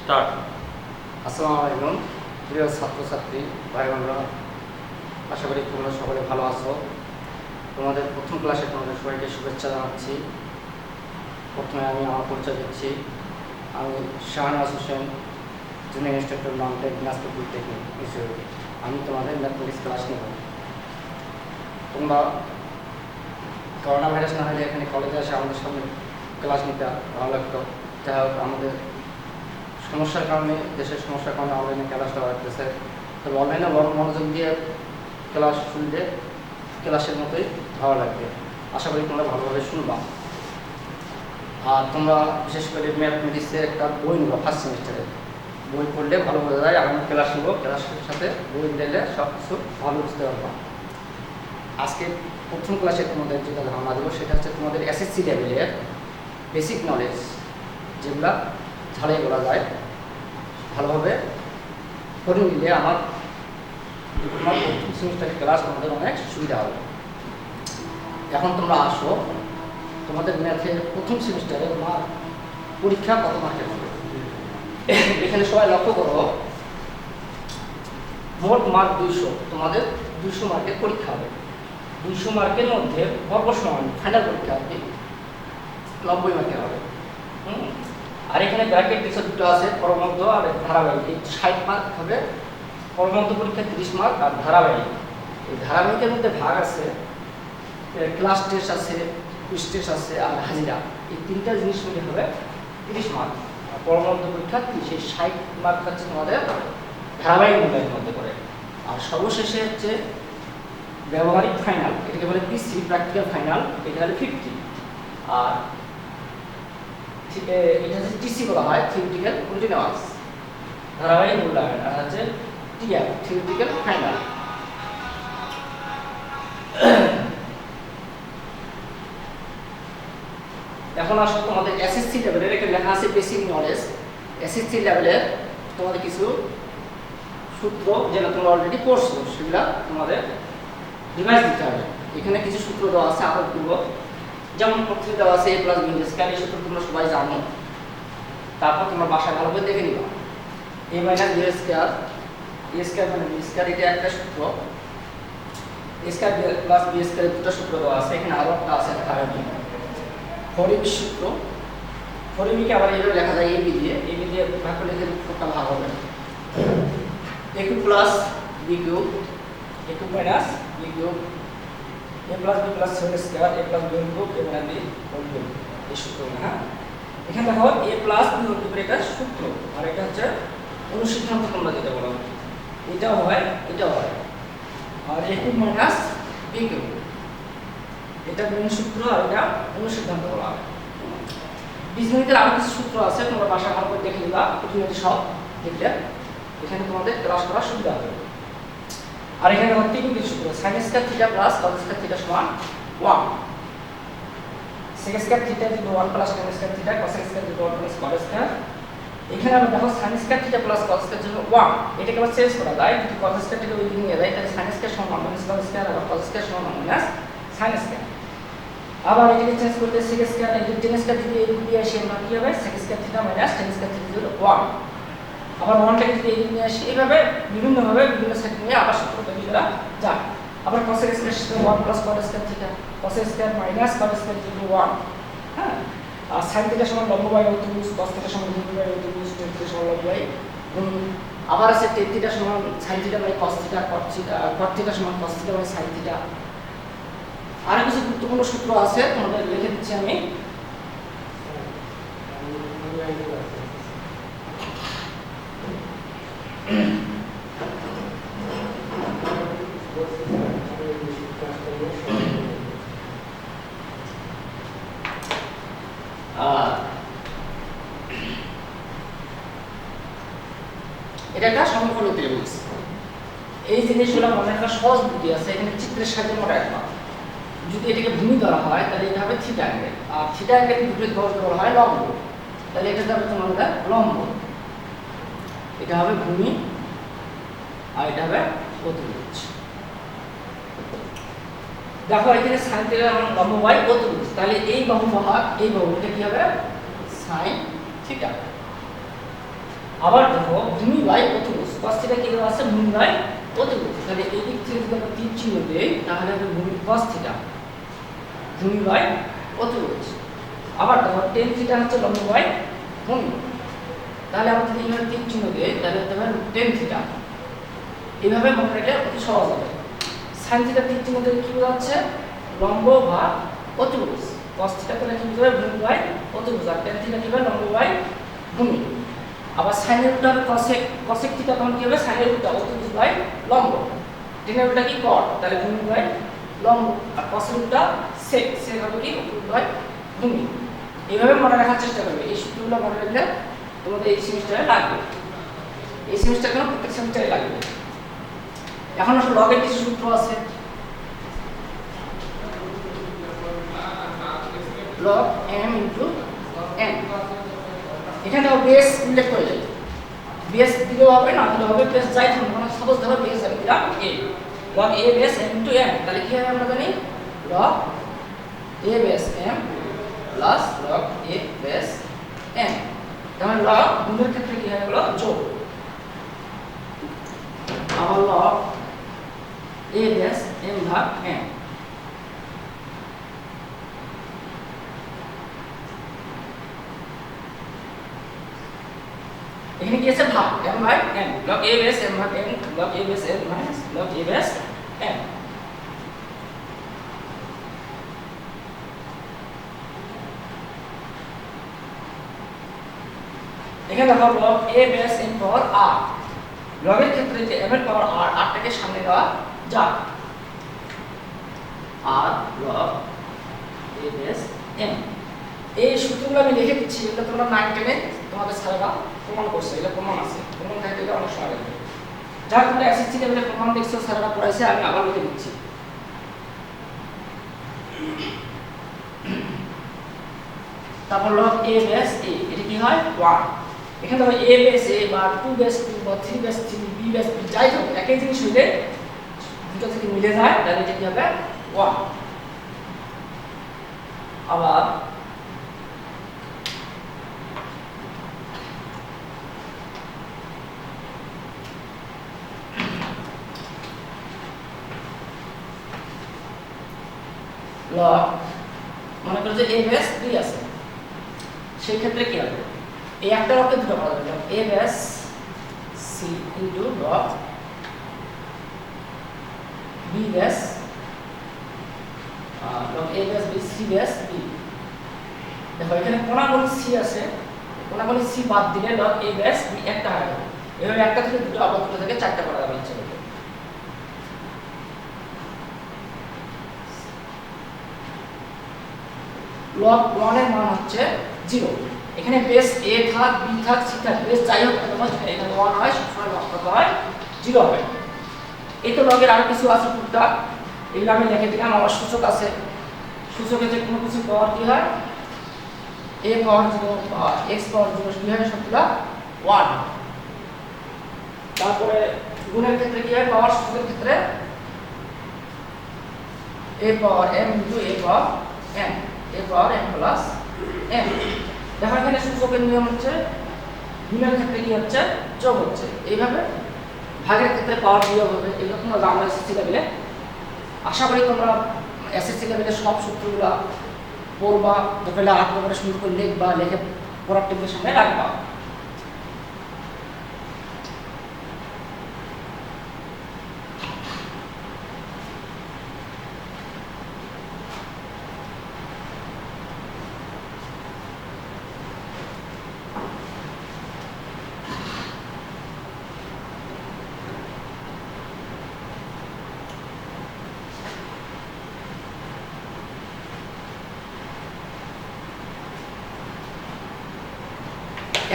Start. আসসালামু আলাইকুম প্রিয় ছাত্রছাত্রী ভাই বোনরা, আশা করি তোমরা সকলে ভালো আছো। তোমাদের প্রথম ক্লাসে তোমাদের সবাইকে শুভেচ্ছা জানাচ্ছি। প্রথমে আমি আমার পরিচয় দিচ্ছি। আমি Shahnaz Hossain, junior instructor mountain Dinajpur polytechnic institute. আমি তোমাদের ম্যাথমেটিক্স ক্লাস নেব। তোমরা করোনা ভাইরাস না হলে এখানে কলেজে আসে আমাদের সামনে ক্লাস নিতে ভালো লাগতো। যাই হোক, আমাদের সমস্যার কারণে, দেশের সমস্যার কারণে অনলাইনে ক্লাস দেওয়া হচ্ছে। তবে অনলাইনে বড় মনোযোগ দিয়ে ক্লাস শুনলে ক্লাসের মতোই ভালো লাগবে। আশা করি তোমরা ভালোভাবে শুনবা। আর তোমরা বিশেষ করে ম্যাথমেটিক্সের একটা বই নেবো ফার্স্ট সেমিস্টারে। বই পড়লে ভালো বোঝা যায়। আমি ক্লাস নেবো, ক্লাসের সাথে বই দিলে সব কিছু ভালো বুঝতে পারবা। আজকে প্রথম ক্লাসে তোমাদের যেটা ধারণা দেবো সেটা হচ্ছে তোমাদের এসএসসি লেভেলের বেসিক নলেজ, যেগুলা ঝালাই বলা যায়। ভালোভাবে করে নিলে আমার তোমার প্রথম সেমিস্টারের ক্লাস তোমাদের অনেক সুবিধা হবে। এখন তোমরা আসো, তোমাদের ম্যাথের প্রথম সেমিস্টারে তোমার পরীক্ষা কত মার্কের হবে। এখানে সবাই লক্ষ্য করো, মোট মার্ক 200। তোমাদের 200 মার্কের পরীক্ষা হবে। 200 মার্কের মধ্যে সর্বসমান ফাইনাল পরীক্ষা হবে 90 মার্কের হবে। আর এখানে ব্র্যাকেট কিছু দুটো আছে, পরমধ্য আর ধারাবাহিক। 60 মার্ক হবে। পরমধ্য পরীক্ষা 30 মার্ক আর ধারাবাহিক। এই ধারাবাহিকের মধ্যে ভাগ আছে, ক্লাস টেস্ট আছে, কুইজ টেস্ট আছে আর হাজিরা। এই তিনটা জিনিস মিলে হবে 30 মার্ক। আর পরমধ্য পরীক্ষা 30। এই 60 মার্ক হচ্ছে তোমাদের ধারাবাহিক মূল্যায়নের মধ্যে পড়ে। আর সর্বশেষে হচ্ছে ব্যবহারিক ফাইনাল, এটাকে বলে পিসি, প্র্যাকটিক্যাল ফাইনাল, এটা হলে 50। আর এটা হচ্ছে টিসি বলা হয়, থিওরিটিক্যাল কন্টিনিউয়াস ধারাবাহিক মূল্যায়ন। আর হচ্ছে টিআর, থিওরিটিক্যাল ফাইনাল। এখন আসলে তোমাদের এসএসসি লেভেলের এখানে লেখা আছে বেসিক নলেজ। এসএসসি লেভেলের তোমাদের কিছু সূত্র যেটা তোমরা অলরেডি পড়ছো, সেগুলা তোমাদের রিভাইজ দিতে হবে। এখানে কিছু সূত্র দেওয়া আছে, আবার পূর্ব। যেমন প্রথমে দেওয়া আছে a + b স্কয়ার। এই সূত্র তোমরা সবাই জানো। তারপর তোমরা বাসায় ভালো করে দেখে নিবা। a - b square, a square মানে b স্কয়ার, এটা একটা সূত্র। a স্কয়ার + b স্কয়ারের দুটো সূত্র দেওয়া আছে। এখানে আরো একটা আছে, ফরিবি সূত্র। ফরিবিকে আবার এইভাবে লেখা যায় ab দিয়ে। ab দিয়ে ভাগ করলে এর সূত্রটা ভাগ হবে a cube + b cube, a cube - b cube, a + b + whole square, a + b cube, a - b whole cube. এই সূত্রটা, হ্যাঁ। এখানে দেখো a + b হোল কিউবের একটা সূত্র, আর এটা হচ্ছে অনুসিদ্ধান্ত তোমরা যেটা বলো, এটাও হয়, এটাও হয়। আর a কিউব - b কিউব, এটা মেইন সূত্র আর এটা অনুসিদ্ধান্ত বলা হয়। বীজগণিতের আরো কিছু সূত্র আছে, তোমরা বাসায় ভালো করে দেখে নিবা। প্রথমে সব দেখলে এখানে তোমাদের ক্লাস করার সুবিধা হবে। আর এখানে ত্রিকোণমিতিক সূত্র, sin square theta plus cos square theta সমান 1, sec square theta = 1 plus tan square theta, cos square = 1 plus cot square. এখানে আমরা দেখো sin square theta plus cos square জন্য 1, এটাকে আমরা চেঞ্জ করা যায়। যদি cos স্কয়ারটাকে ওই দিকে নিয়ে যায় তাহলে sin স্কয়ার সমান - cos স্কয়ার, আর cos স্কয়ার সমান - sin স্কয়ার। আবার এটাকে চেঞ্জ করতে sec স্কয়ার, এই tan স্কয়ার থেকে এই দিকে নিয়ে আসি, আমরা কি হবে sec square theta - tan square theta হলো 1। আবার 1টাকে যদি এই দিকে নিয়ে আসি, এইভাবে বিভিন্নভাবে বিভিন্ন সেট নিয়ে আবার সূত্র তৈরি করা যায়। আবার cos স্কয়ার সমান 1 plus cot square theta, cos square minus cot square = 1, হ্যাঁ। আর sin থিটা সমান লম্ব বাই অতিভুজ, cos থিটা সমান ভূমি বাই অতিভুজ, tan থিটা সমান লম্ব বাই ভূমি। আবার আছে tan থিটা সমান sin theta by cos theta, cot theta সমান cos theta by sin theta. আর কিছু গুরুত্বপূর্ণ সূত্র আছে, তোমাদের লিখে দিচ্ছি আমি। এটা একটা সমকোণ ত্রিভুজ। এই জিনিসগুলো মনে রাখার সহজ বুদ্ধি আছে, এখানে চিত্রের সাহায্যে মনে রাখবা। যদি এটাকে ভূমি ধরা হয় তাহলে এটা হবে থিটা অ্যাঙ্গেল, আর থিটা অ্যাঙ্গেল বিপরীত বাহু ধরা হয় লম্ব, তাহলে এটা হবে তোমার লম্ব। এটা হবে ভূমি আর এটা হবে অতিভুজ। দেখো এখানে sin থিটা মানে লম্ব বাই অতিভুজ, তাহলে এই বাহু ভাগ এই বাহু, এটা কি হবে sin থিটা। আবার দেখো ভূমি বাই অতিভুজ cos থিটা কি দেওয়া আছে ভূমি বাই অতিভুজ তাহলে এই দিক থেকে যদি আমরা তীর চিহ্ন দেই তাহলে হবে ভূমি cos থিটা ভূমি বাই অতিভুজ আবার দেখো tan থিটা হচ্ছে লম্ব বাই ভূমি তাহলে আমরা যদি এখানে তীর চিহ্ন দেই তাহলে হতে হবে tan থিটা এইভাবে মনে রাখলে অতি সহজ হবে sin থিটা তীর চিহ্ন দিলে কি বোঝাচ্ছে লম্ব বা অতিভুজ cos থিটা করে কি বোঝাবে ভূমি বাই অতিভুজ আর tan থিটা কি হবে লম্ব বাই ভূমি আবার sin এর উল্টা হবে cosec থিটা তখন কি হবে sin এর উল্টা অতিভুজ বাই লম্ব tan এর উল্টা কি cot তাহলে ভূমি বাই লম্ব আর cos এর উল্টা sec হবে কি অতিভুজ বাই ভূমি এইভাবে মনে রাখার চেষ্টা করবে এই সূত্রগুলো মনে রাখলে তোমাদের এই সেমিস্টারে লাগবে এই সেমিস্টারে কেন প্রত্যেক সেমিস্টারে লাগবে এখন আসলে লগের কিছু সূত্র আছে log m into n এখানে বেস উল্লেখ করে দেয় বেস দিলেও হবে না দিলেও হবে বেস যাই থাকুক মানে সাপোজ ধরো বেস আমি দিলাম a log a base m into n তাহলে কি হবে আমরা জানি log a base m plus log a base n তাহলে log গুণের ক্ষেত্রে কি হয়ে গেল যোগ আবার log a base m ভাগ n এখানে কি আছে ভাগ m ভাগ n log a base m ভাগ n log a base n minus log a base n এখানে দেখো log a base n power r log এর ক্ষেত্রে যে m এর পাওয়ার r r টাকে সামনে দেওয়া যায় r log a base n এই সূত্রগুলো আমি লিখে দিচ্ছি এগুলো তোমরা 9 10 এ তোমাদের স্যাররা প্রমাণ করছে এটা প্রমাণ আছে প্রমাণ থাকলে এটা অনেক সময় লাগবে যা তোমরা এসএসসি লেভেলে প্রমাণ দেখছো স্যাররা পড়াইছে আমি আবার লিখে দিচ্ছি তারপর log a base a এটা কি হয় 1 এখানে দেখো a base a বা 2 base 2 বা 3 base 3 b base b যাই হোক একই জিনিস হইলে দুটো থেকে মিলে যায় তাহলে এটা কি হবে 1 আবার log মনে করো যে a base 3 আছে সেই ক্ষেত্রে কি হবে এই একটা লগকে দুটো করা যাবে a base c into log b base log a base b c base b দেখো এখানে কোণাগুণি c আছে কোণাগুণি c বাদ দিলে log a base b একটা হয়ে যাবে এভাবে একটা থেকে দুটো আবার দুটো থেকে চারটা করা যাবে ইচ্ছা করলে log 1 এর মান হচ্ছে 0 এখানে বেস a থাক b থাক c থাক বেস যাই হোক তোমার এখানে 1 হয় সবসময় লগ কত হয় 0 হয় এই তো লগের আরো কিছু আছে টুকটাক এগুলো আমি লিখে দিলাম আমার সূচক আছে সূচকে যে কোনো কিছু পাওয়ার কি হয় a পাওয়ার 0 বা x পাওয়ার 0 কি হয় সবগুলা 1 তারপরে গুণের ক্ষেত্রে কি হয় পাওয়ার সূচকের ক্ষেত্রে a power m into a power n a power m plus n দেখো এখানে সূচকের নিয়ম হচ্ছে গুণের ক্ষেত্রে কি হচ্ছে যোগ হচ্ছে এইভাবে ভাগের ক্ষেত্রে পাওয়ার বিয়োগ হবে এগুলো তোমরা জানো এসএসসি লেভেলে আশা করি তোমরা এসএসসি লেভেলে সব সূত্রগুলো পড়বা তাহলে 8 নম্বরে সুন্দর করে লিখবা লিখে পড়ার টেবিলের সামনে রাখবা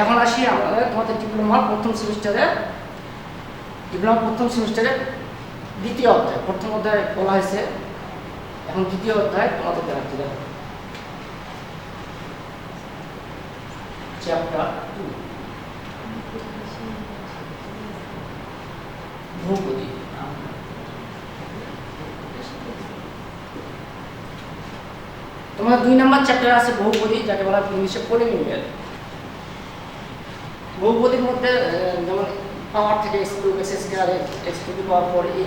এখন আসি আমাদের তোমাদের ডিপ্লোমা প্রথম সেমিস্টারে দ্বিতীয় অধ্যায় প্রথম অধ্যায় বলা হয়েছে এখন দ্বিতীয় অধ্যায় তোমাদের দেখাচ্ছি দেখো চ্যাপ্টার 2 বহুপদী তোমাদের 2 নম্বর চ্যাপ্টার আছে বহুপদী যাকে বলা হয় ইংলিশে পলিনোমিয়াল বহুপদীর মধ্যে যেমন পাওয়ার থেকে x cube x square x to the power 4 এই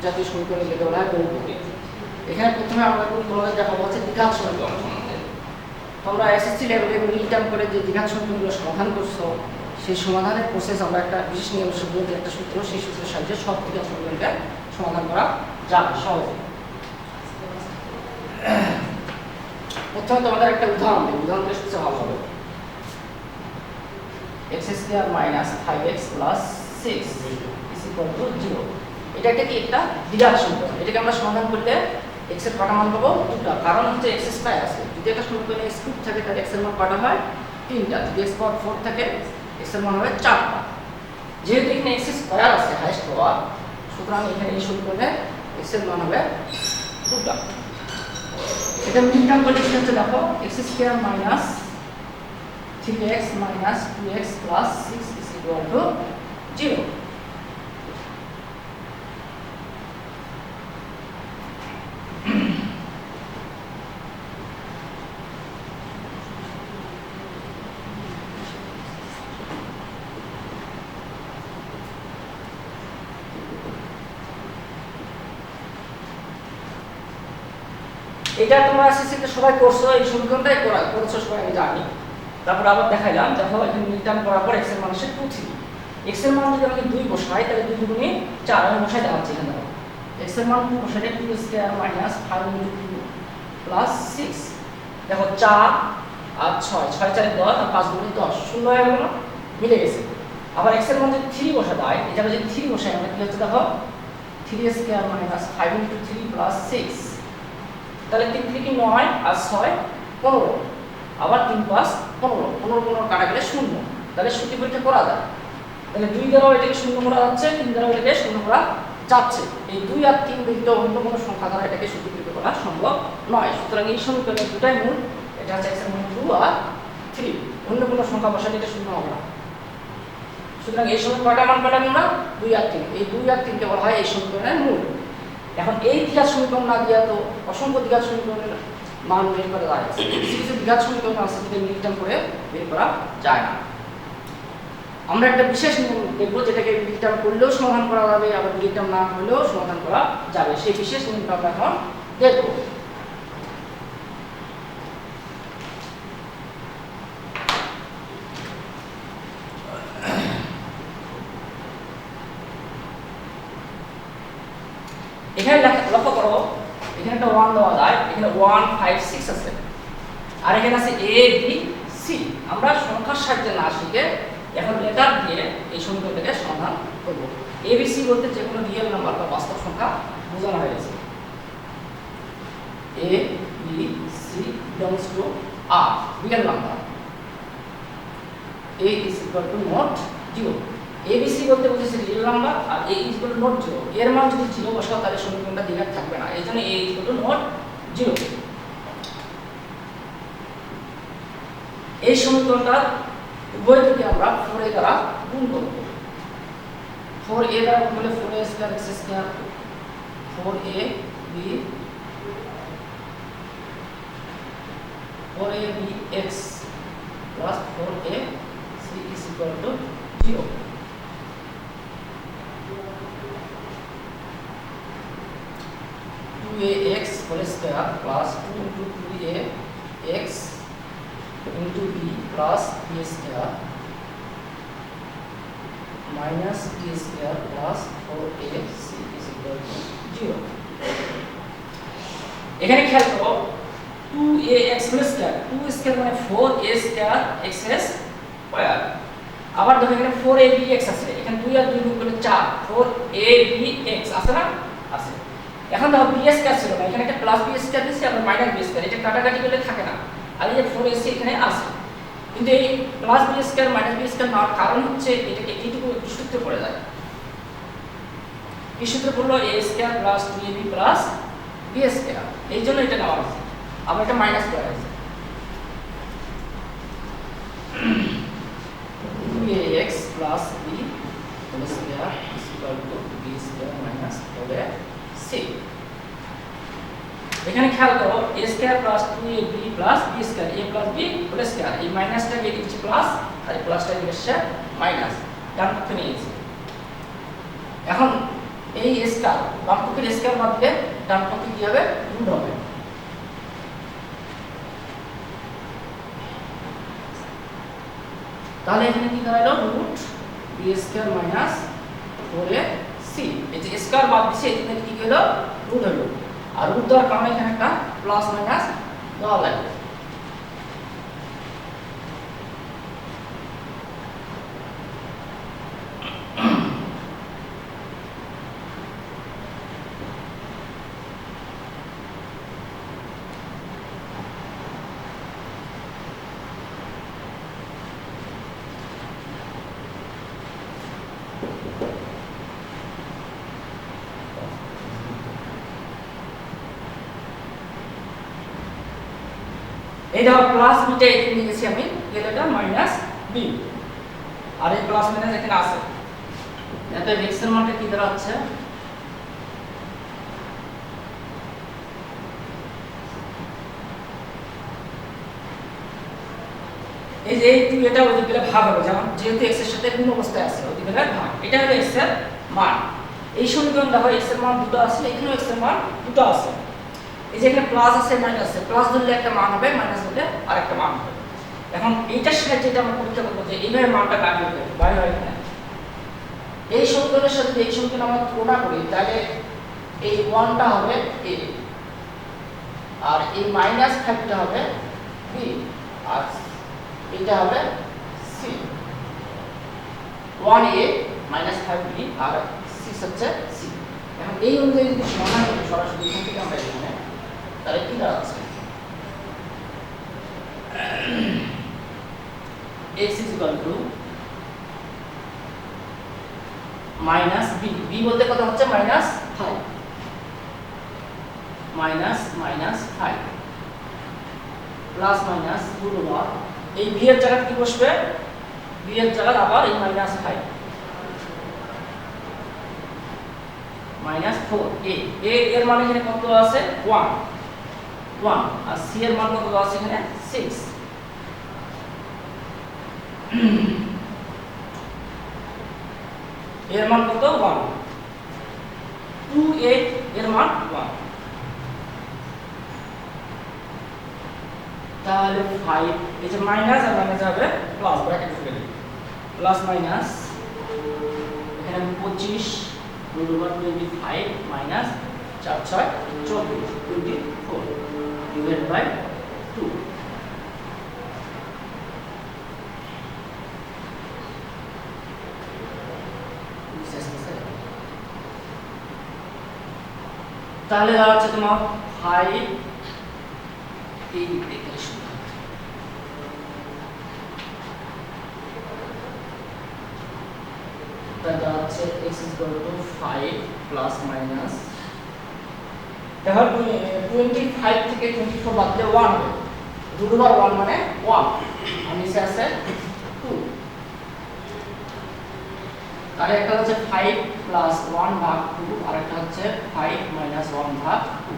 জাতীয় সমীকরণ যেটা বলা হয় বহুপদী। এখানে প্রথমে আমরা তোমাদের দেখাবো হচ্ছে দ্বিঘাত সমীকরণ সম্বন্ধে। তোমরা এসএসসি লেভেলে রিটার্ন করে যে দ্বিঘাত সমীকরণগুলো সমাধান করছো সেই সমাধানের প্রসেস আমরা একটা বিশেষ নিয়ম সূত্র যে একটা সূত্র সেই সূত্রের সাহায্যে সব দ্বিঘাত সমীকরণকে সমাধান করা যাবে সহজে। প্রথমে তোমাদের একটা উদাহরণ দিই, উদাহরণ দিলে সবচেয়ে ভালো হবে। x square minus 5x plus 6 is equal two 0। এটা কি একটা দ্বিঘাত সমীকরণ। এটাকে আমরা সমাধান করতে x এর কটা মান পাবো? 2টা। কারণ হচ্ছে x স্কয়ার আছে। যদি একটা সমীকরণে x কিউব থাকে তাহলে x এর মান কটা হয়? 3টা। যদি x পাওয়ার 4 থাকে x এর মান হবে 4টা। যেহেতু এখানে x স্কয়ার আছে হাইয়েস্ট পাওয়ার, সুতরাং এখানে এই সমীকরণে x এর মান হবে 2টা। এটা মিডটার্ম করলে কি হচ্ছে দেখো, x square minus 3x minus 2x plus 6 is equal to 0. এটা তোমরা এসএসসিতে সবাই করছো, এই সমীকরণটাই করেছো সবাই, আমি জানি। তারপর আবার দেখাইলাম, দেখো এখানে রিটার্ন করার পর x এর মান আসে 2 3। x এর মান যদি আমি 2 বসাই তাহলে 2 দুগুণে 4 আমি বসাই দেখাচ্ছি এখানে দেখো। x এর মান বসাইলে 2 স্কয়ার মাইনাস 5 * 2 প্লাস 6। দেখো 4 আর 6 6 4 10 আর 5 গুণে 10 শূন্য হয়ে গেল, মিলে গেছে। আবার x এর মান যদি 3 বসা দেয়, এটা যদি 3 বসাই আমরা কি হচ্ছে দেখো 3 স্কয়ার মাইনাস 5 * 3 প্লাস 6। তাহলে 3 3 কি 9 আর 6 15। আবার 3 5 15 15 15 কাটা গেলে 0। তাহলে সূত্র পরীক্ষা করা যায়। তাহলে 2 দ্বারা এটাকে 0 করা যাচ্ছে, 3 দ্বারা এটাকে 0 করা যাচ্ছে। এই 2 আর 3 ব্যতীত অন্য কোনো সংখ্যা দ্বারা এটাকে সূত্র পরীক্ষা করা সম্ভব নয়। সুতরাং এই সমীকরণের দুটাই মূল, এটা হচ্ছে x এর মান 2 আর 3। অন্য কোনো সংখ্যা বসালে এটা 0 হবে না। সুতরাং এই সমীকরণে কয়টা মান পেলাম আমরা? 2 আর 3। এই 2 আর 3 কে বলা হয় এই সমীকরণের মূল। এখন এই দ্বিঘাত সমীকরণ না দিয়া তো অসংখ্য দ্বিঘাত সমীকরণের মান বের করা যায়। কিছু কিছু দ্বিঘাত সমীকরণ আছে যেটা মিডটার্ম করে বের করা যায় না। আমরা একটা বিশেষ নিয়ম দেখব যেটাকে মিডটার্ম করলেও সমাধান করা যাবে, আবার মিডটার্ম না করলেও সমাধান করা যাবে। সেই বিশেষ নিয়মটা আমরা এখন দেখব। এখানে লক্ষ্য করো, এখানে একটা 1 দেওয়া যায়, এখানে 1 5 6 আছে, আর এখানে আছে a b c। আমরা সংখ্যার সাহায্যে না শিখে এখন লেটার দিয়ে এই সমীকরণটাকে সমাধান করব। a b c বলতে যে কোনো রিয়েল নাম্বার বা বাস্তব সংখ্যা বোঝানো হয়েছে। a b c belongs to r, real number. a is equal to not 0। ABC বলতে বুঝেছি রিয়েল নাম্বার, আর a is equal to not 0। এর মান যদি 0 বসাও তাহলে সমীকরণটা দ্বিঘাত থাকবে না। এইজন্য a is equal to not 0। এই সমীকরণটা উভয় দিকে আমরা 4a দ্বারা গুণ করব। 4a দ্বারা গুণ করলে 4a square x square 4a b 4ab x plus 4a c is equal to 0। ax whole square plus 2 into 3ax into b plus b square minus b square plus 4ac is equal to 0। এখানে খেয়াল করো 2ax whole square, 2 square মানে 4a square x square. আবার দেখো এখানে 4abx আছে, এখানে 2 আর 2 গুণ করলে 4 4abx আছে না? আছে। এখন দেখো b স্কয়ার ছিল না, এখানে একটা প্লাস b স্কয়ার দিয়েছি, আবার মাইনাস b স্কয়ার, এটা কাটাকাটি করলে থাকে না। আর এই যে 4ac এখানে আছে, কিন্তু এই plus b square minus b square নেওয়ার কারণ হচ্ছে এটাকে এইটুকু সূত্রে পড়ে যায়। এই সূত্রে পড়লো a square plus 2ab plus b square, এই জন্য এটা নেওয়া হয়েছে। আবার এটা মাইনাস করা হয়েছে 2ax plus b whole square is equal to b square minus 4ac। এখানে খেয়াল করো a square plus 2ab plus b square a plus b whole square এই মাইনাসটাকে দিচ্ছি প্লাস আর এই প্লাসটা দিচ্ছে মাইনাস ডান পক্ষে নিয়েছি। এখন এই স্কয়ার বাম পক্ষের স্কয়ার বাদ দিলে ডান পক্ষে কি হবে রুট হবে। তাহলে এখানে কি দাঁড়ালো root b square minus 4ac এই যে স্কয়ার বাদ দিছে এখানে কি হলো রুট হলো আর রুট দেওয়ার কারণে এখানে একটা প্লাস মাইনাস দেওয়া লাগবে। এই দেখো প্লাস বিটা এখানে নিয়ে গেছি আমি এটা মাইনাস বি আর এই প্লাস মাইনাস এখানে আছে এত x এর মানটা কি দাঁড়াচ্ছে এই যে এই এটা ওই দিকে ভাগ হবে যেমন যেহেতু x এর সাথে গুণ অবস্থায় আছে ওই দিকে ভাগ এটা হলো x এর মান। এই সমীকরণ দেখো x এর মান দুটো আছে এখানেও x এর মান দুটো আছে এই যে এখানে প্লাস আছে মাইনাস আছে প্লাস ধরলে একটা মান হবে মাইনাস ধরলে আরেকটা মান হবে। এখন এইটার সাহায্যে যেটা আমরা পরীক্ষা করব যে এইভাবে মানটা কাটিয়ে দেব বাইরে হয় এখানে এই সমীকরণের সাথে এই সমীকরণ আমরা তুলনা করি তাহলে এই 1টা হবে a আর এই মাইনাস 5টা হবে b আর এটা হবে c 1a মাইনাস 5b আর 6 হচ্ছে c। এখন এই অনুযায়ী যদি সমাধান করি সরাসরি এখান থেকে আমরা এখানে তাহলে কি দাঁড়াচ্ছে x is equal to minus b b বলতে কত হচ্ছে minus 5 minus 5 plus minus গুণ হওয়ার এই b এর জায়গায় কি বসবে b এর জায়গায় আবার এই minus 5 minus 4 a এর মান এখানে কত আছে 1 আর c এর মান কত আছে এখানে 6 এর মান কত 1 2a এর মান 1 তাহলে 5 এই যে মাইনাস আর মাইনাস হবে প্লাস ব্র্যাকেট ঢুকে দিই প্লাস মাইনাস এখানে 25 root over 25 minus 4 6 24 divided by 2 তাহলে দাঁড়াচ্ছে তোমার 5 এই দিকে তাহলে আছে x is equal to 5 plus minus দেখো 25 থেকে 24 বাদ দিলে 1 হবে root over 1 মানে 1 আর নিচে আছে 2 তাহলে একটা হচ্ছে 5 plus 1 ভাগ 2 আর একটা হচ্ছে 5 minus 1 ভাগ 2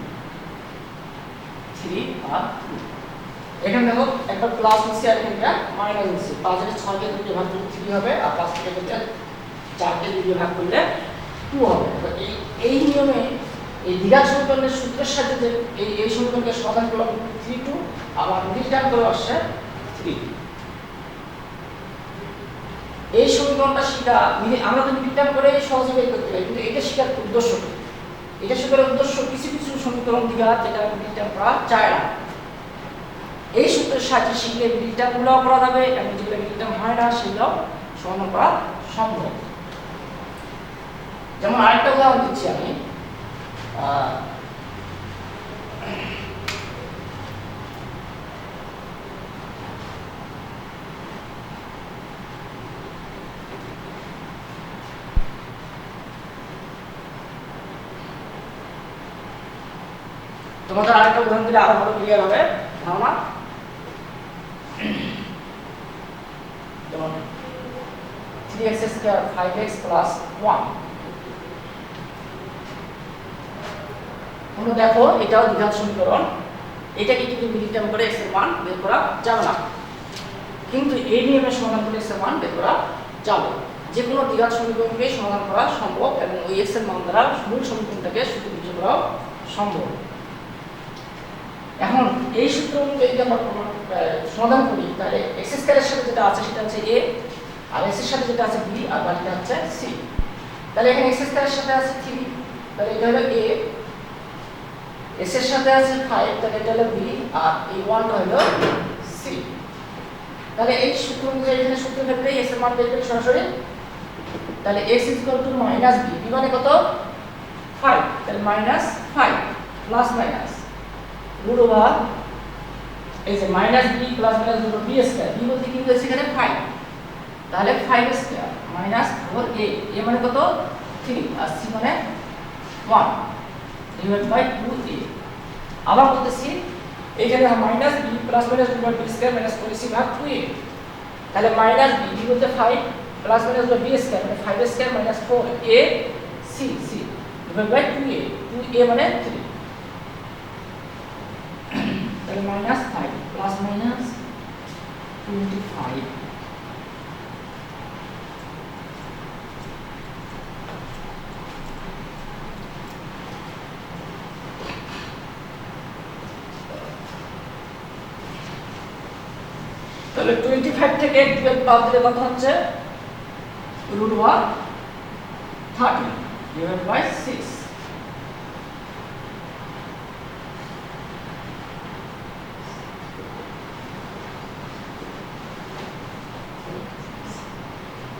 3 ভাগ 2 এখানে দেখো একটা প্লাস নিচে আর এখানে মাইনাস নিচে 5 এর 6 কে 2 ভাগ করলে 3 হবে আর 5 কে 4 কে 2 ভাগ করলে 2 হবে। তো এই নিয়মে এই দ্বিঘাত সমীকরণের সূত্রের সাহায্যে এই সমীকরণকে সমাধান করলাম 3 2 আবার মিডল টার্ম করে আসছে 3 এই সমীকরণটা শিখা আমরা তো মিডল টার্ম করে সহজে বের করতে পারি কিন্তু এটা শেখার উদ্দেশ্য কি এটা শেখার উদ্দেশ্য কিছু কিছু সমীকরণ দ্বিঘাত যেটা মিডল টার্ম করা যায় না এই সূত্রের সাহায্যে শিখলে মিডল টার্মগুলো করা যাবে এবং যেগুলো মিডল টার্ম হয় না সেগুলো সমাধান করা সম্ভব। যেমন আরেকটা উদাহরণ দিচ্ছি আমি তোমাদের আরেকটা উদাহরণ দিলে আরো ভালো ক্লিয়ার হবে ধারণা। যেমন 3x স্কয়ার 5x প্লাস 1 তোমরা দেখো এটাও দ্বিঘাত সমীকরণ, এটাকে কিন্তু মিলি টার্ম করে x এর মান বের করা যাবে না, কিন্তু এই নিয়মের সমাধান করে x এর মান বের করা যাবে। যে কোনো দ্বিঘাত সমীকরণকে সমাধান করা সম্ভব এবং ওই x এর মান দ্বারা মূল সমীকরণটাকে সূত্রীকরণ করা সম্ভব। এখন এই সূত্র অনুযায়ী যদি আমরা সমাধান করি তাহলে x স্কয়ারের সাথে যেটা আছে সেটা হচ্ছে a, আর s এর সাথে যেটা আছে b, আর বাকিটা হচ্ছে c। তাহলে এখানে x স্কয়ারের সাথে আছে 3, তাহলে এটা হলো a, s এর সাথে আছে 5, তাহলে এটা হলো b, আর এই 1টা হলো c। তাহলে এই সূত্র অনুযায়ী এখানে সূত্র ক্ষেত্রে s এর মান বের করি সরাসরি, তাহলে x = -b, b মানে কত 5, তাহলে -5 প্লাস মাইনাস রুট ওভার এই যে -b plus minus root b square, b বলতে কি হয়েছে এখানে 5, তাহলে 5 স্কয়ার মাইনাস 4a, a মানে কত 3, আর c মানে 1 ডিভাইড বাই 2a। আবার বলতেছি এখানে -b plus minus root b square minus 4c ভাগ 2a, তাহলে -b বলতে 5 plus minus root b square মানে 5 square minus 4a c divide by 2a মানে 3, তাহলে -5 প্লাস মাইনাস 25 তাহলে 25 থেকে 12 বাদ দিলে কত হচ্ছে √30 ডিভাইড বাই 6।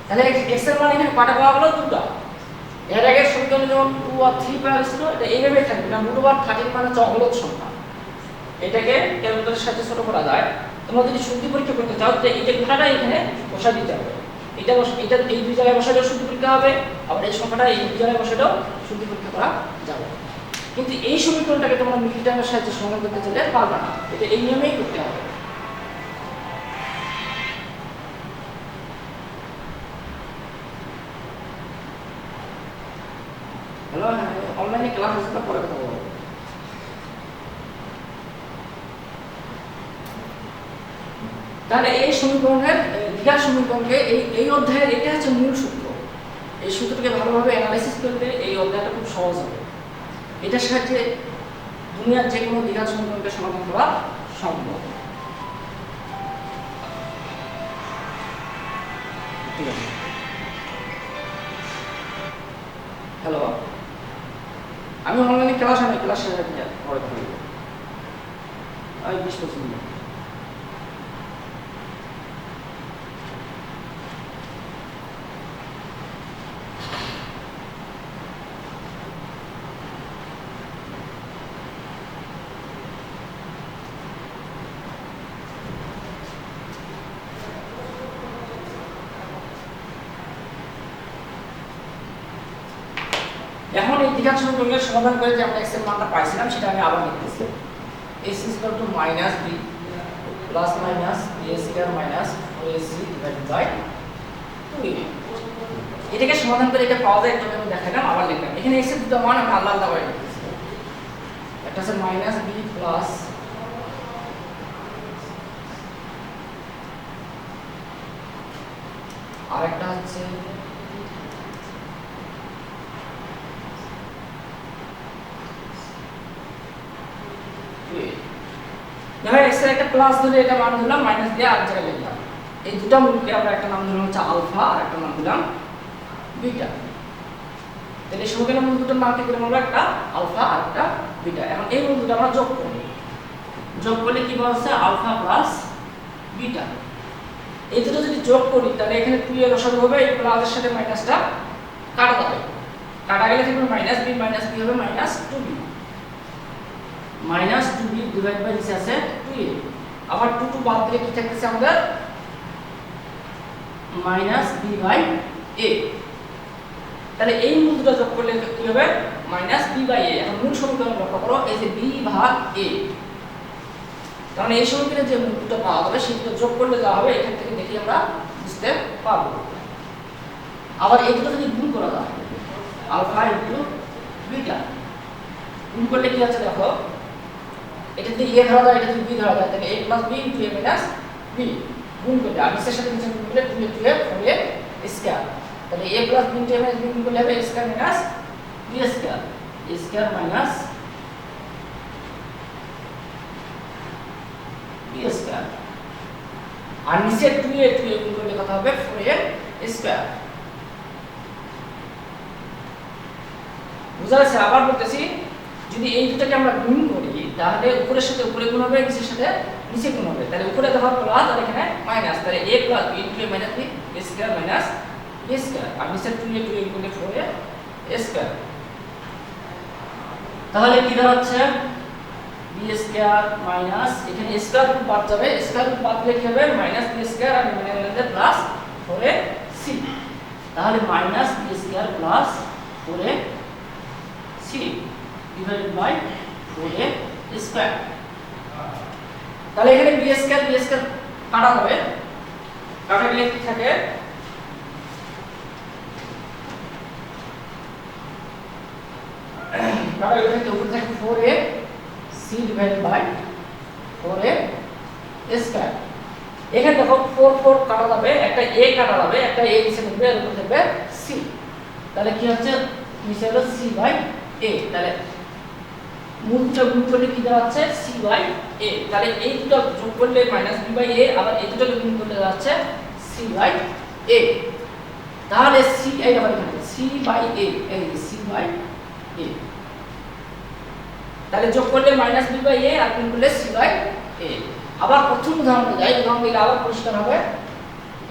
তাহলে x এর মান এখানে কয়টা পাওয়া গেল? দুটো। এর আগে সমীকরণে যেমন 2 আর 3 পাওয়া গেছিল, এটা এইভাবেই থাকবে না, √30 মানে হচ্ছে অমূলক সংখ্যা। এটাকে ক্যালকুলেটরের সাথে ছোট করা যায়। তোমরা যদি সূত্র পরীক্ষা করতে চাও যে এটা গোটাটা এখানে বসা দিতে হবে, এটা এই দুই জায়গায় বসালেও সূত্র পরীক্ষা হবে, আবার এই সংখ্যাটা এই দুই জায়গায় বসালেও সূত্র পরীক্ষা করা যাবে। কিন্তু এই সমীকরণটাকে তোমরা মিলি টার্মের সাহায্যে সমাধান করতে চাইলে পারবে না, এটা এই নিয়মেই করতে হবে। হ্যালো, অনলাইনে ক্লাস আছে, পরে কথা বলবো। তাহলে এই সমীকরণের দ্বিঘাত সমীকরণকে এই অধ্যায়ের এটা হচ্ছে মূল সূত্র। এই সূত্রটাকে ভালোভাবে অ্যানালাইসিস করলে এই অধ্যায়টা খুব সহজ হবে। এটার সাহায্যে দুনিয়ার যে কোনো দ্বিঘাত সমীকরণকে সমাধান করা সম্ভব। ঠিক আছে, হ্যালো, আমি অনলাইনে ক্লাস আনি, ক্লাস শেষ হয়ে যায় পরে কথা বলবো, 20-25 মিনিট। এখন এই দ্বিঘাত সমীকরণের সমাধান করে যে আমরা x এর মানটা পাইছিলাম সেটা আমি আবার লিখতেছি। x = -b plus minus b square minus 4ac divided by 2a। এটাকে সমাধান করে এটা পাওয়া যায়, এটা আমি দেখালাম, আবার লিখলাম। এখানে x এর দুটো মান আমি আলাদা আলাদা করে লিখতেছি। একটা হচ্ছে -b প্লাস আরেকটা হচ্ছে দেখো x এর একটা প্লাস ধরে এটা মান দিলাম, মাইনাস দিয়ে আর জায়গায় লিখলাম। এই দুটো মূলকে আমরা একটা নাম দিলাম হচ্ছে আলফা আর একটা নাম দিলাম বিটা। তাহলে সমীকরণের মূল দুটোর নাম কি দিলাম আমরা? একটা আলফা আর একটা বিটা। এখন এই মূল দুটো আমরা যোগ করি, যোগ করলে কি বলছে? Alpha plus beta. এই দুটো যদি যোগ করি তাহলে এখানে 2 এর লসাগু হবে, এই প্লাসের সাথে মাইনাসটা কাটা যাবে, কাটা গেলে থাকবে -b মাইনাস b হবে -2b, -2b ডিভাইড বাই নিচে আছে 2a। আবার 2 বাদ দিলে কি থাকতেছে আমাদের? -b/a। তাহলে এই মূল দুটো যোগ করলে কি হবে? -b/a। এখন মূল সমীকরণ লক্ষ্য করো, এই যে b ভাগ a, কারণ এই সমীকরণে যে মূল দুটো পাওয়া যাবে সেগুলো যোগ করলে যা হবে এখান থেকে দেখি আমরা বুঝতে পারবো। আবার এই দুটো যদি গুণ করা যায়, আলফা ইনটু বিটা গুণ করলে কি হচ্ছে দেখো, এটা যদি a ধরা যায়, এটা যদি b ধরা যায়, তাহলে a plus b into a minus b গুণ করলে আর নিচের সাথে নিচে গুণ করলে 2a 4a স্কয়ার, তাহলে a plus b into a minus b গুণ করলে হবে a square minus b square, a square minus b square, আর নিচে 2a গুণ করলে কত হবে 4a স্কয়ার। বুঝা যাচ্ছে? আবার বলতেছি, যদি এই দুটাকে আমরা গুণ করি তাহলে উপরের সাথে উপরে গুণ হবে, নিচের সাথে নিচে গুণ হবে, তাহলে উপরে দেখো প্লাস আর এখানে মাইনাস, তাহলে a plus b into a minus b a square minus b square, আর নিচে 2a গুণ করলে 4a স্কয়ার। তাহলে কি দাঁড়াচ্ছে b স্কয়ার মাইনাস, এখানে স্কয়ার রুট বাদ যাবে, স্কয়ার রুট বাদ দিলে কি হবে মাইনাস b স্কয়ার আর মাইনাস প্লাস 4ac, তাহলে minus b square plus 4ac divided by 4a square. তাহলে এখানে b স্কয়ার কাটা হবে, কাটা গেলে কি থাকে কাটা গেলে থাকে উপরে থাকে 4ac divided by 4a square. এখানে দেখো 4 কাটা যাবে, একটা a কাটা যাবে, একটা a নিচে থাকবে, এর উপর থাকবে c, তাহলে কি হচ্ছে নিচে হলো c বাই a, তাহলে মূলটা গুণ করলে কি দাঁড়াচ্ছে c বাই a, তাহলে এই দুটো যোগ করলে মাইনাস b বাই a, আবার এই দুটোকে গুণ করলে দাঁড়াচ্ছে c বাই a, তাহলে c এইটা বাই এখানে c বাই a, এই c বাই a, তাহলে যোগ করলে মাইনাস b বাই a আর গুণ করলে c বাই a। আবার প্রথম উদাহরণে যাই, উদাহরণ দিলে আবার পরিষ্কার হবে,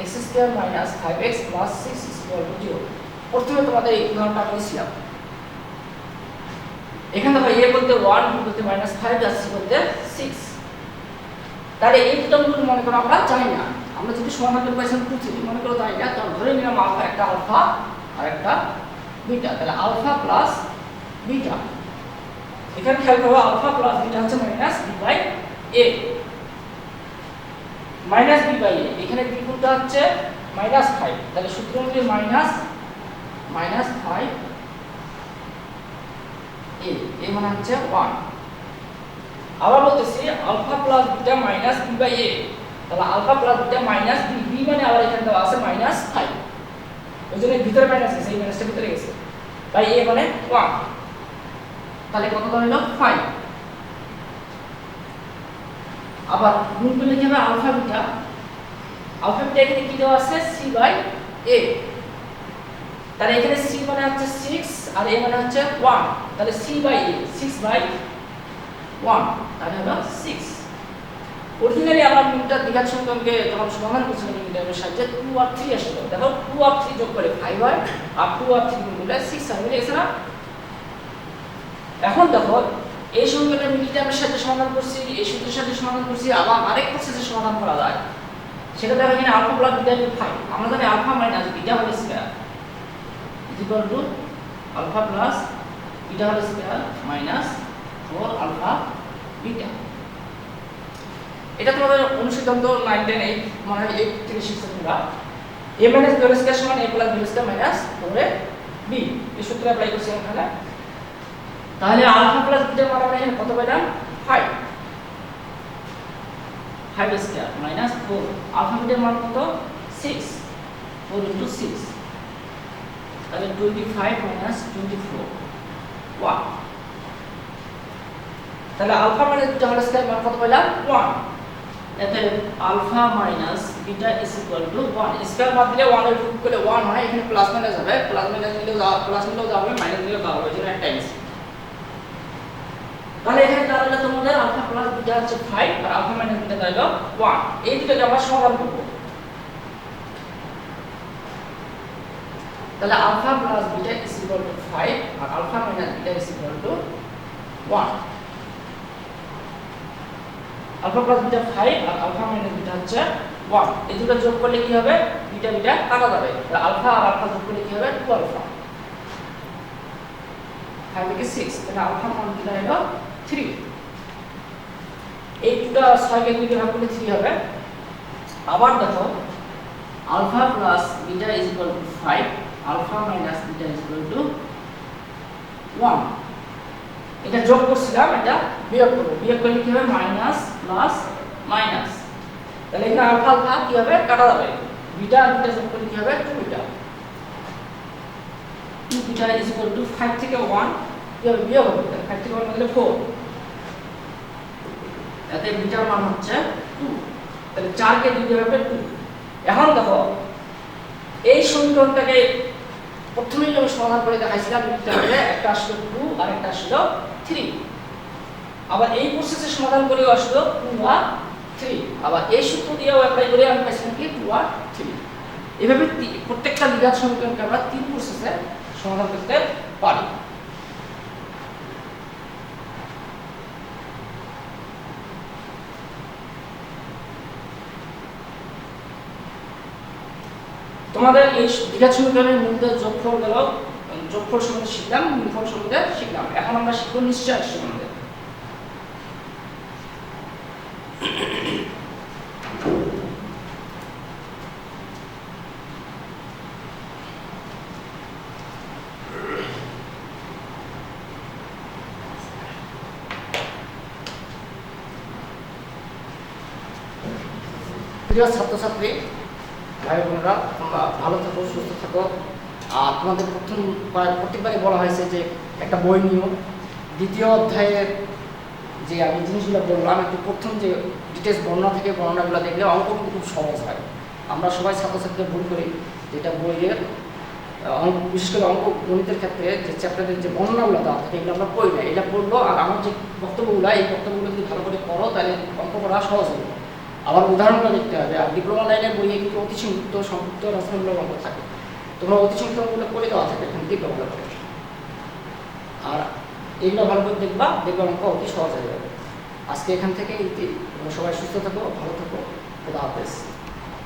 x square minus 5x plus 6 0। প্রথমে তোমাদের এই উদাহরণটা আমি দিয়েছিলাম, এখানে দেখো a বলতে 1, b বলতে -5 আর c বলতে 6, তাহলে এই দুটো মূল মনে করো আমরা জানি না, আমরা যদি সমাধান করতে পাইছিলাম 2 3 মনে করো জানি না, তখন ধরে নিলাম আলফা একটা আলফা আর একটা বিটা, তাহলে আলফা প্লাস বিটা, এখানে খেয়াল করো আলফা প্লাস বিটা হচ্ছে minus b by a, minus b by a, এখানে b কোণটা হচ্ছে -5, তাহলে সূত্র অনুযায়ী মাইনাস 5 a মানে হচ্ছে 1। আবার বলতেছি alpha plus beta minus b by a, তাহলে alpha plus beta minus b, b মানে আবার এখানে দেওয়া আছে -5, ওইজন্য ভিতরে মাইনাস আছে, এই মাইনাসটা ভিতরে গেছে, তাই a মানে 1, তাহলে কত দাঁড়ালো 5। আবার গুণ করলে কি হবে আলফা বিটা এখানে কি দেওয়া আছে c বাই a, তাহলে এখানে c মানে হচ্ছে 6 আর a মানে হচ্ছে 1, তাহলে c বাই a 6 বাই 1, তাহলে হলো 6। অরিজিনালি আমরা মিটার দ্বিঘাত সমীকরণকে যখন সমাধান করছিলাম মিটারের সাহায্যে 2 আর 3 আসলো, দেখো 2 আর 3 যোগ করে 5 হয় আর 2 আর 3 গুণ করলে 6 হয়, বুঝে গেছে না? এখন দেখো এই সমীকরণের মিটারের সাথে সমাধান করছি, এই সূত্রের সাথে সমাধান করছি, আবার আরেক প্রসেসে সমাধান করা যায়, সেটা দেখো এখানে আলফা প্লাস বিটা 5, আমরা জানি alpha minus beta whole square equal to alpha plus beta whole square minus 4 alpha beta. এটা তোমাদের অনুসিদ্ধান্ত 9 10 8 মানে 8 থেকে শিখছো তোমরা, a minus b whole square সমান a plus b whole square minus 4ab, এই সূত্র অ্যাপ্লাই করছি এখানে। তাহলে আলফা প্লাস বিটা মানে আমরা এখানে কত পেলাম 5 স্কয়ার মাইনাস 4, আলফা বিটার মান কত 6, 4 ইনটু 6, তাহলে 25 মাইনাস 24 1, তাহলে alpha minus beta whole square মান কত পেলাম 1, এতে alpha minus beta is equal to 1, স্কয়ার বাদ দিলে 1 এর রুট করলে 1 হয়, এখানে প্লাস মাইনাস হবে, প্লাস মাইনাস নিলেও যাবে, মাইনাস নিলেও যাবে, এজন্য একটা টাইমস। তাহলে এখানে দাঁড়ালো তোমাদের আলফা প্লাস বিটা হচ্ছে 5 আর আলফা মাইনাস বিটা দাঁড়ালো 1, এই দুটোকে আমরা সমাধান করব। তাহলে alpha plus beta is equal to 5 আর alpha minus beta is equal to 1, alpha plus beta 5 আর আলফা মাইনাস বিটা হচ্ছে 1, এই দুটো যোগ করলে কি হবে বিটা কাটা যাবে, তাহলে আলফা আর আলফা যোগ করলে কি হবে 2 আলফা, 5 থেকে 6, তাহলে আলফা মান কি হলো 3, এই দুটো 6 কে 2 দিয়ে ভাগ করলে 3 হবে। আবার দেখো alpha plus beta is equal to 5, alpha minus beta is equal to 1, এটা যোগ করছিলাম, এটা বিয়োগ করব, বিয়োগ করলে কি হবে মাইনাস প্লাস মাইনাস, তাহলে এখানে আলফা আলফা কি হবে কাটা যাবে, বিটা আর বিটা যোগ করলে কি হবে 2 beta, 2 beta is equal to 5 থেকে 1 কি হবে বিয়োগ হবে, 5 থেকে 1 মানে 4, এতে বিটার মান হচ্ছে 2, তাহলে 4 কে 2 দিয়ে হবে 2। এখন দেখো এই সমীকরণটাকে প্রথমেই আমি সমাধান করে দেখাইছিলাম, একটা আসলো 2 আর একটা আসলো 3, আবার এই প্রসেসে সমাধান করে আসলো 2 আর 3, আবার এই সূত্র দিয়েও অ্যাপ্লাই করে আমি পাইছিলাম কি 2 আর 3। এভাবে প্রত্যেকটা দ্বিঘাত সমীকরণকে আমরা 3 প্রসেসে সমাধান করতে পারি। তোমাদের এই দ্বিঘাত সমীকরণের মধ্যে যোগফল গেল, যোগফল সম্বন্ধে শিখলাম, গুণফল সম্বন্ধে শিখলাম, এখন আমরা শিখব নিশ্চয় সম্বন্ধে। প্রিয় ছাত্রছাত্রী ভাই বোনেরা, তোমরা ভালো থাকো, সুস্থ থাকো। আর তোমাদের প্রত্যেকবারই বলা হয়েছে যে একটা বই নিও, দ্বিতীয় অধ্যায়ের যে আমি জিনিসগুলো বললাম একটু প্রথম যে ডিটেলস বর্ণনা থেকে বর্ণনাগুলো দেখলে অঙ্ক কিন্তু খুব সহজ হয়। আমরা সবাই ছাত্রছাত্রীরা ভুল করি, যেটা বইয়ের অঙ্ক, বিশেষ করে অঙ্ক গণিতের ক্ষেত্রে যে চ্যাপ্টারের যে বর্ণনাগুলো দেওয়া থাকে এগুলো আমরা পড়ি না, এটা পড়লো আর আমার যে বক্তব্যগুলো এই বক্তব্যগুলো যদি ভালো করে পড়ো তাহলে অঙ্ক করা সহজ হবে। আবার উদাহরণগুলো দেখতে হবে। আর ডিপ্লোমা লাইনের বইয়ে কিন্তু অতি সংযুক্ত সংযুক্ত রচনামূলক অঙ্ক থাকে, তোমরা অতি সংযুক্ত অঙ্কগুলো করে দেওয়া থাকে, এখানে দেখবে ভালো করে। আর এইগুলো ভালো করে দেখবা, দেখবে অঙ্ক অতি সহজ হয়ে যাবে। আজকে এখান থেকে সবাই সুস্থ থাকো, ভালো থাকো, খোদা হাফেজ।